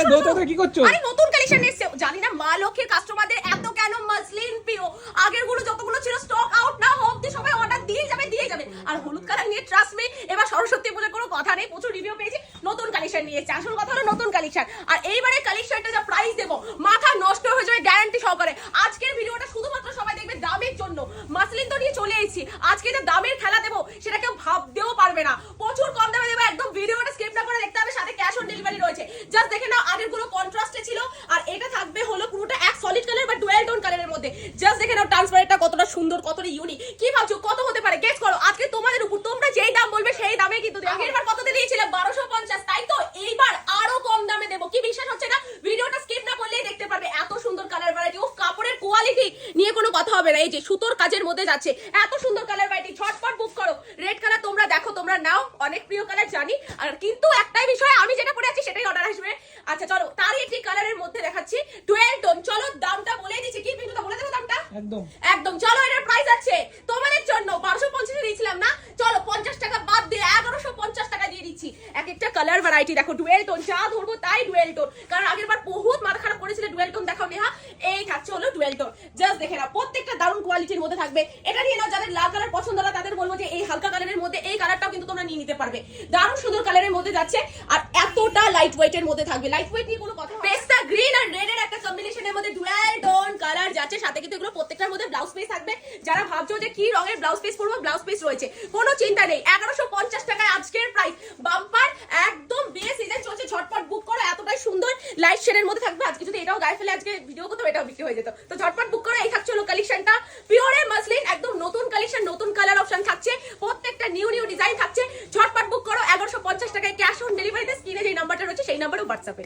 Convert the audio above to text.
আরে দোতো কি করছো? আরে নতুন কালেকশন এসেছে, জানি না মা লক্ষ্মীর কাস্টমারদের এত কেন মসলিন প্রিয়। আগের গুলো যতগুলো ছিল স্টক আউট না হোক দিয়ে সবাই অর্ডার দিয়ে যাবে। আর হলুদ কালার নিয়ে ট্রাস্ট মি এবার সরস্বতী পূজার কোনো কথা নেই, প্রচুর রিভিউ পেয়েছি। নতুন কালেকশন নিয়েছে, আসল কথা হলো নতুন কালেকশন। আর এইবারে কালেকশনটা যা প্রাইস দেবো মাথা নষ্ট হয়ে যাবে গ্যারান্টি সহকারে। আজকের ভিডিওটা শুধুমাত্র সবাই দেখবে দামের জন্য। মাসলিন তো নিয়ে চলে এসেছি, আজকে যে দামের খেলা দেবো সেটা কেউ ভাবতেও পারবে না। প্রচুর কম দামে দেবো, একদম ভিডিওটা স্কিপ না করে দেখতে হবে, সাথে ক্যাশ অন ডেলিভারি রয়েছে। জাস্ট দেখে নাও, আগের গুলো কন্ট্রাস্টে ছিল আর এটা থাকবে হলো পুরোটা এক সলিড কালার বা ডুয়াল টোন কালারের মধ্যে। জাস্ট দেখে নাও ট্রান্সপারেন্টটা কতটা সুন্দর, কতটা ইউনিক। কি ভাবছো কত হতে পারে? গেস করো। আজকে তোমাদের উপর, তোমরা যেই দাম বলবে সেই দামে কিন্তু দেবো। আগেরবার কততে দিয়েছিলাম? 1250, তাই তো এইবার আরো কম দামে দেবো। কি বিশ্বাস হচ্ছে না? ভিডিওটা স্কিপ না করলেই দেখতে পারবে এত সুন্দর কালার ভ্যারাইটি। ও কাপড়ের কোয়ালিটি নিয়ে কোনো কথা হবে না। এই যে সুতোর কাজের মধ্যে যাচ্ছে, এত সুন্দর কালার ভ্যারাইটি। ঝটপট বুক করো। রেড কালার তোমরা দেখো, তোমরা নাও, অনেক প্রিয় কালার জানি। আর কিন্তু একটাই বিষয়, আমি যেটা পরে আছি সেটাই অর্ডার আসবে। আচ্ছা চলো, তারই একটি কালারের মধ্যে দেখাচ্ছি ডুয়েল টোন। চলো দামটা বলে দিচ্ছি। কি বিন্দুটা বলে দেবো দামটা? একদম একদম। চলো, এটার প্রাইস আছে তোমাদের জন্য 1250 দিয়েছিলাম না, চলো 50 টাকা বাদ দিয়ে 1150 টাকা দিয়ে দিচ্ছি। এক একটা কালার ভ্যারাইটি দেখো, ডুয়েল টোন, যা ধরবো তাই ডুয়েল টোন। কারণ আগের বার বহুত মাথা খারাপ করেছিল ডুয়েল টোন দেখাও নেহা, এই থাকছে হলো ডুয়েল টোন। জাস্ট দেখে নাও, প্রত্যেকটা দারুণ কোয়ালিটির মধ্যে থাকবে। এটা নিয়ে নাও, যাদের লাল কালার পছন্দ না তাদের বলবো যে এই হালকা কালারের মধ্যে এই কালারটাও কিন্তু তোমরা নিয়ে নিতে পারবে। দারুণ সুন্দর কালারের মধ্যে যাচ্ছে আর এতটা লাইট ওয়েটের মধ্যে থাকবে। লাইট ওয়েট নিয়ে কোনো কথা, পেস্তা গ্রিন আর রেড এর একটা কম্বিনেশনের মধ্যে ডুয়াল টোন কালার যাচ্ছে। সাথে কিন্তু এগুলো প্রত্যেকটার মধ্যে ব্লাউজ পিস থাকবে। যারা ভাবছো যে কি রঙের ব্লাউজ পিস পরবো, ব্লাউজ পিস রয়েছে, কোনো চিন্তা নেই। 1150 টাকায় আজকের প্রাইস বাম্পার, একদম বেস্ট। সিজন চলছে, ঝটপট বুক করো। এতটাই সুন্দর লাইট শেডের মধ্যে থাকবে। আজকে যদি এটাও গায়ে ফেলে আজকে ভিডিও করতে এটাও বিক্রি হয়ে যেত। তো ঝটপট বুক করো। এই থাকছে হলো কালেকশনটা, পিওরে মাসলিন, একদম নতুন কালেকশন, নতুন কালার অপশন থাকছে, প্রত্যেকটা নিউ ডিজাইন থাকছে। ঝটপট বুক করো 1150 টাকায় ক্যাশ অন ডেলিভারিতে। স্ক্রিনে যে নাম্বারটা রয়েছে সেই নাম্বারে হোয়াটসঅ্যাপে।